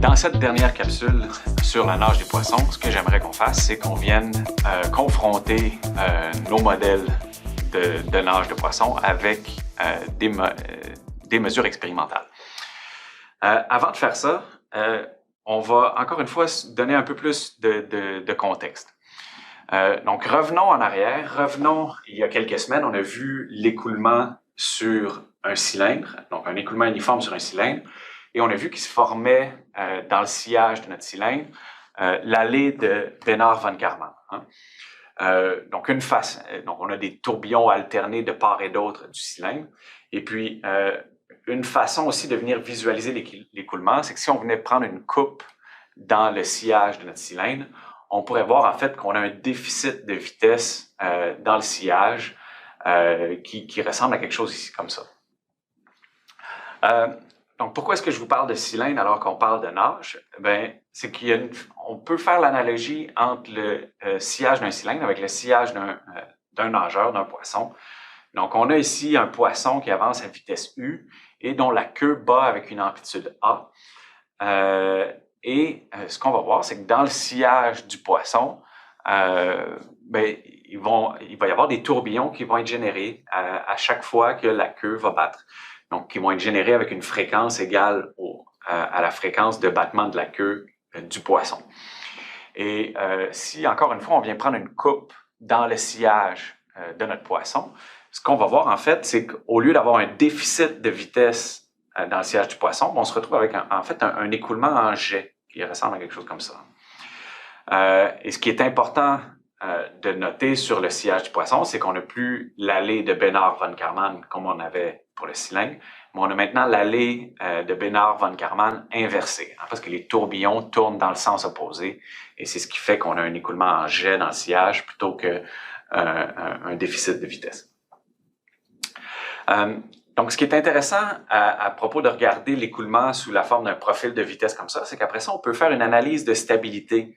Dans cette dernière capsule sur la nage des poissons, ce que j'aimerais qu'on fasse, c'est qu'on vienne confronter nos modèles de nage de poissons avec des mesures expérimentales. Avant de faire ça, on va encore une fois donner un peu plus de contexte. Donc revenons en arrière, revenons il y a quelques semaines, on a vu l'écoulement sur un cylindre, donc un écoulement uniforme sur un cylindre, et on a vu qu'il se formait dans le sillage de notre cylindre l'allée de Besnard-von Karman. Donc on a des tourbillons alternés de part et d'autre du cylindre, et puis une façon aussi de venir visualiser l'écoulement, c'est que si on venait prendre une coupe dans le sillage de notre cylindre, on pourrait voir en fait qu'on a un déficit de vitesse dans le sillage qui ressemble à quelque chose ici comme ça. Donc pourquoi est-ce que je vous parle de cylindre alors qu'on parle de nage? Ben, c'est qu'on peut faire l'analogie entre le sillage d'un cylindre avec le sillage d'un nageur, d'un poisson. Donc on a ici un poisson qui avance à vitesse U et dont la queue bat avec une amplitude A. Ce qu'on va voir, c'est que dans le sillage du poisson, ben, il va y avoir des tourbillons qui vont être générés à chaque fois que la queue va battre. Donc, qui vont être générés avec une fréquence égale à la fréquence de battement de la queue du poisson. Et si, encore une fois, on vient prendre une coupe dans le sillage de notre poisson, ce qu'on va voir, en fait, c'est qu'au lieu d'avoir un déficit de vitesse dans le sillage du poisson, on se retrouve avec un écoulement en jet qui ressemble à quelque chose comme ça. Et ce qui est important de noter sur le sillage du poisson, c'est qu'on n'a plus l'allée de Besnard-von Karman comme on avait pour le cylindre, mais on a maintenant l'allée de Besnard-von Karman inversée, parce que les tourbillons tournent dans le sens opposé, et c'est ce qui fait qu'on a un écoulement en jet dans le sillage plutôt qu'un déficit de vitesse. Donc, ce qui est intéressant à propos de regarder l'écoulement sous la forme d'un profil de vitesse comme ça, c'est qu'après ça, on peut faire une analyse de stabilité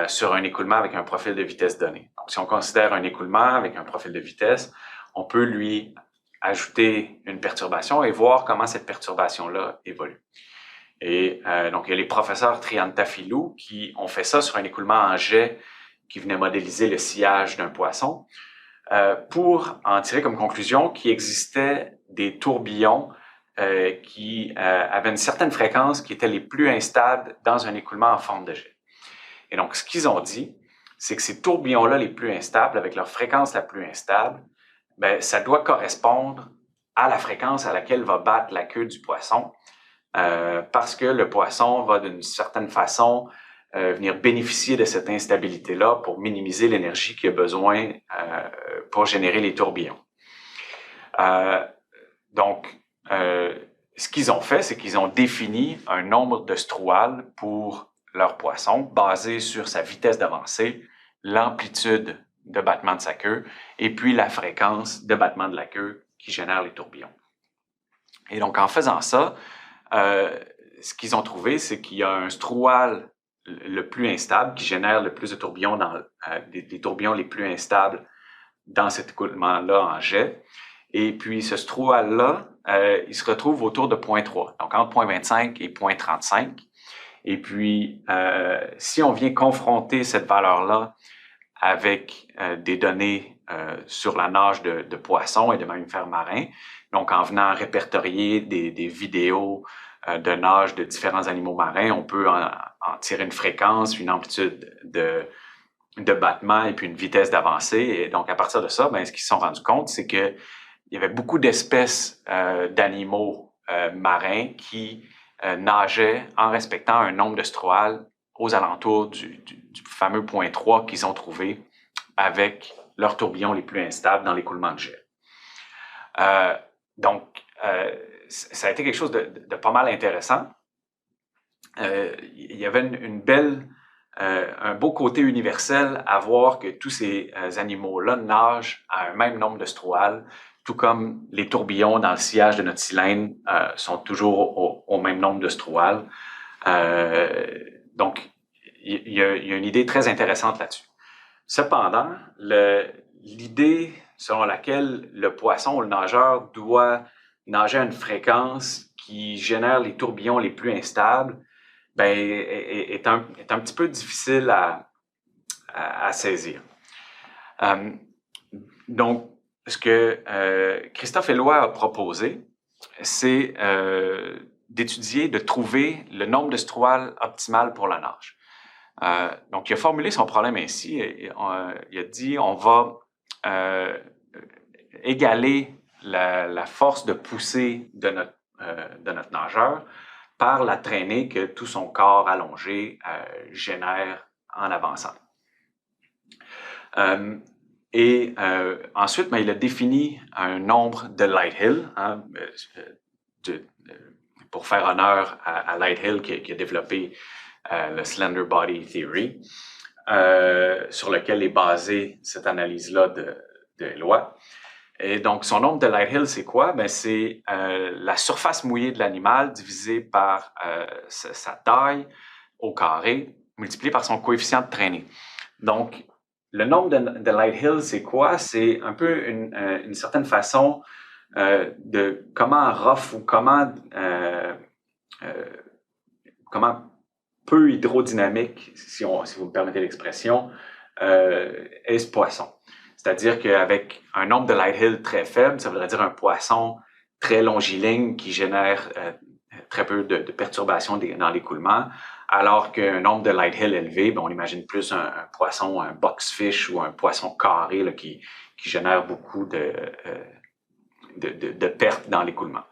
sur un écoulement avec un profil de vitesse donné. Donc, si on considère un écoulement avec un profil de vitesse, on peut lui ajouter une perturbation et voir comment cette perturbation-là évolue. Et donc, il y a les professeurs Triantafilou qui ont fait ça sur un écoulement en jet qui venait modéliser le sillage d'un poisson pour en tirer comme conclusion qu'il existait des tourbillons qui avaient une certaine fréquence qui étaient les plus instables dans un écoulement en forme de jet. Et donc, ce qu'ils ont dit, c'est que ces tourbillons-là les plus instables, avec leur fréquence la plus instable, ben, ça doit correspondre à la fréquence à laquelle va battre la queue du poisson, parce que le poisson va d'une certaine façon venir bénéficier de cette instabilité-là pour minimiser l'énergie qu'il a besoin pour générer les tourbillons. Ce qu'ils ont fait, c'est qu'ils ont défini un nombre de Strouhal pour leur poisson basé sur sa vitesse d'avancée, l'amplitude de battement de sa queue et puis la fréquence de battement de la queue qui génère les tourbillons. Et donc, en faisant ça, ce qu'ils ont trouvé, c'est qu'il y a un Strouhal le plus instable qui génère le plus de tourbillons, des tourbillons les plus instables dans cet écoulement-là en jet. Et puis, ce Strouhal-là, il se retrouve autour de 0.3, donc entre 0.25 et 0.35. Et puis, si on vient confronter cette valeur-là avec des données sur la nage de poissons et de mammifères marins, donc en venant répertorier des vidéos de nage de différents animaux marins, on peut en tirer une fréquence, une amplitude de battement et puis une vitesse d'avancée. Et donc, à partir de ça, ben, ce qu'ils se sont rendus compte, c'est qu'il y avait beaucoup d'espèces d'animaux marins qui nageaient en respectant un nombre de Strouhal aux alentours du fameux point 3 qu'ils ont trouvé avec leurs tourbillons les plus instables dans l'écoulement de jet. Ça a été quelque chose de pas mal intéressant. Il y avait un beau côté universel à voir que tous ces animaux-là nagent à un même nombre de Strouhal, tout comme les tourbillons dans le sillage de notre cylindre sont toujours au même nombre de Strouhal. Donc, il y a une idée très intéressante là-dessus. Cependant, l'idée selon laquelle le poisson ou le nageur doit nager à une fréquence qui génère les tourbillons les plus instables, est un petit peu difficile à saisir. Donc, ce que Christophe Éloi a proposé, c'est d'étudier, de trouver le nombre de Strouhal optimal pour la nage. Donc, il a formulé son problème ainsi. Il a dit, on va égaler la force de poussée de notre nageur par la traînée que tout son corps allongé génère en avançant. Ensuite, il a défini un nombre de Lighthill, pour faire honneur à Lighthill qui a développé le Slender Body Theory, sur lequel est basée cette analyse-là de Éloi. Et donc, son nombre de Lighthill, c'est quoi? C'est la surface mouillée de l'animal divisée par sa taille au carré, multiplié par son coefficient de traînée. Donc, le nombre de Lighthill, c'est quoi? C'est un peu une certaine façon de comment rough ou comment peu hydrodynamique, si vous me permettez l'expression, est ce poisson. C'est-à-dire qu'avec un nombre de Lighthill très faible, ça voudrait dire un poisson très longiligne qui génère très peu de perturbations dans l'écoulement, alors qu'un nombre de Lighthill élevé, on imagine plus un poisson, un boxfish ou un poisson carré là, qui génère beaucoup de pertes dans l'écoulement.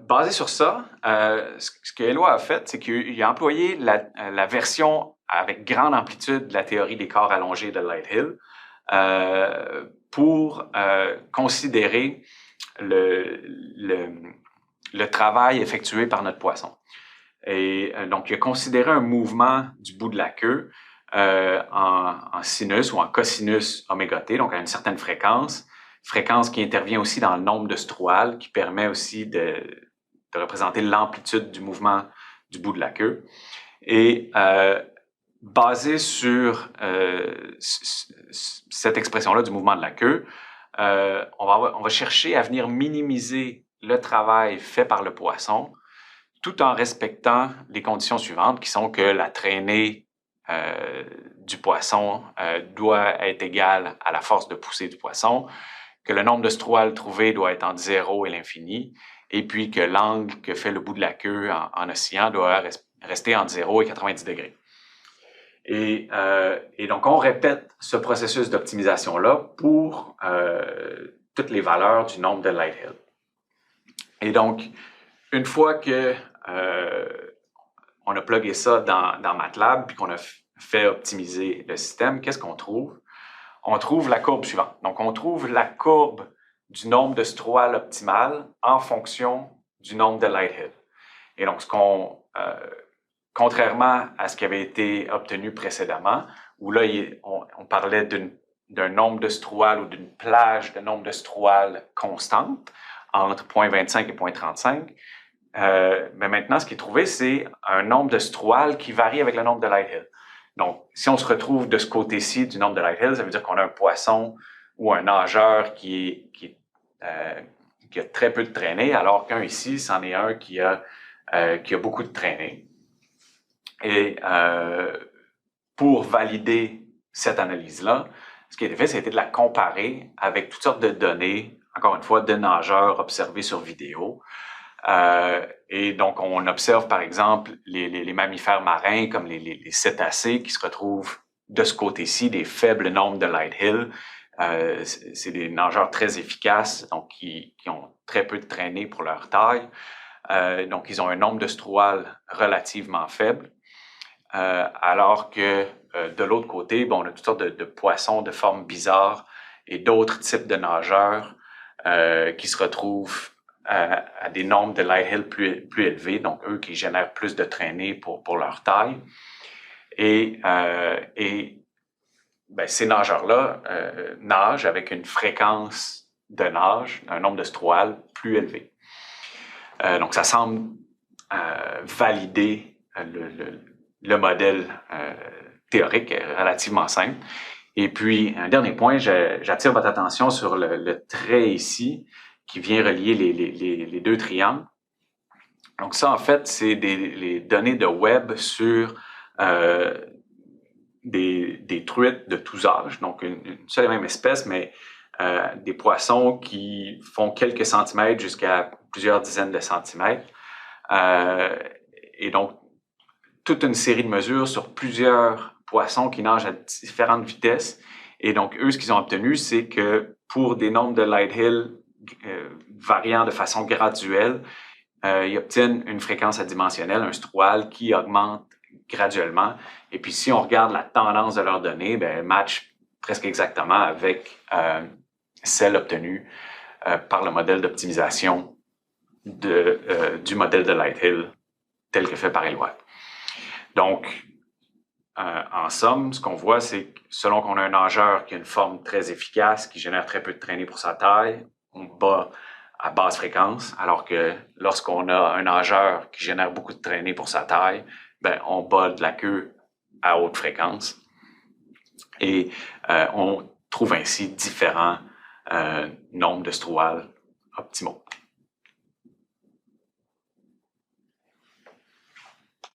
Basé sur ça, ce que Éloi a fait, c'est qu'il a employé la version avec grande amplitude de la théorie des corps allongés de Lighthill pour considérer le travail effectué par notre poisson. Et donc, il a considéré un mouvement du bout de la queue en sinus ou en cosinus oméga t, donc à une certaine fréquence qui intervient aussi dans le nombre de Strouhal, qui permet aussi de représenter l'amplitude du mouvement du bout de la queue. Et basé sur cette expression-là du mouvement de la queue, on va chercher à venir minimiser le travail fait par le poisson, tout en respectant les conditions suivantes, qui sont que la traînée du poisson doit être égale à la force de poussée du poisson, que le nombre de Strouhal trouvé doit être entre 0 et l'infini, et puis que l'angle que fait le bout de la queue en oscillant doit rester entre 0 et 90 degrés. Et donc, on répète ce processus d'optimisation-là pour toutes les valeurs du nombre de Lighthill. Et donc, une fois que on a plugué ça dans MATLAB, puis qu'on a fait optimiser le système, qu'est-ce qu'on trouve? On trouve la courbe suivante. Donc, on trouve la courbe du nombre de Strouhal optimal en fonction du nombre de Lighthill. Et donc, contrairement à ce qui avait été obtenu précédemment, où là, on parlait d'un nombre de Strouhal ou d'une plage de nombre de Strouhal constante entre 0.25 et 0.35, mais maintenant, ce qui est trouvé, c'est un nombre de Strouhal qui varie avec le nombre de Lighthill. Donc, si on se retrouve de ce côté-ci du nombre de Lighthill, ça veut dire qu'on a un poisson ou un nageur qui a très peu de traînée, alors qu'un ici, c'en est un qui a beaucoup de traînée. Et pour valider cette analyse-là, ce qui a été fait, c'était de la comparer avec toutes sortes de données, encore une fois, de nageurs observés sur vidéo. Et donc, on observe, par exemple, les mammifères marins comme les cétacés qui se retrouvent de ce côté-ci, des faibles nombres de Lighthill. C'est des nageurs très efficaces, donc qui ont très peu de traînée pour leur taille. Donc, ils ont un nombre de Strouhal relativement faible. Alors que de l'autre côté, on a toutes sortes de poissons de formes bizarres et d'autres types de nageurs qui se retrouvent à des nombres de Lighthill plus élevés, donc eux qui génèrent plus de traînée pour leur taille. Et ces nageurs-là nagent avec une fréquence de nage, un nombre de Strouhal plus élevé. Donc ça semble valider le modèle théorique relativement simple. Et puis, un dernier point, j'attire votre attention sur le trait ici qui vient relier les deux triangles. Donc ça, en fait, c'est les données de web sur des truites de tous âges, donc une seule et même espèce, mais des poissons qui font quelques centimètres jusqu'à plusieurs dizaines de centimètres. Et donc, toute une série de mesures sur plusieurs poissons qui nagent à différentes vitesses. Et donc, eux, ce qu'ils ont obtenu, c'est que pour des nombres de Lighthill variant de façon graduelle, ils obtiennent une fréquence adimensionnelle, un strual qui augmente graduellement. Et puis, si on regarde la tendance de leurs données, ben, elle match presque exactement avec celle obtenue par le modèle d'optimisation du modèle de Lighthill tel que fait par Eloy. Donc, en somme, ce qu'on voit, c'est que selon qu'on a un nageur qui a une forme très efficace, qui génère très peu de traînées pour sa taille, on bat à basse fréquence, alors que lorsqu'on a un nageur qui génère beaucoup de traînées pour sa taille, ben, on bat de la queue à haute fréquence. Et on trouve ainsi différents nombres de struals optimaux.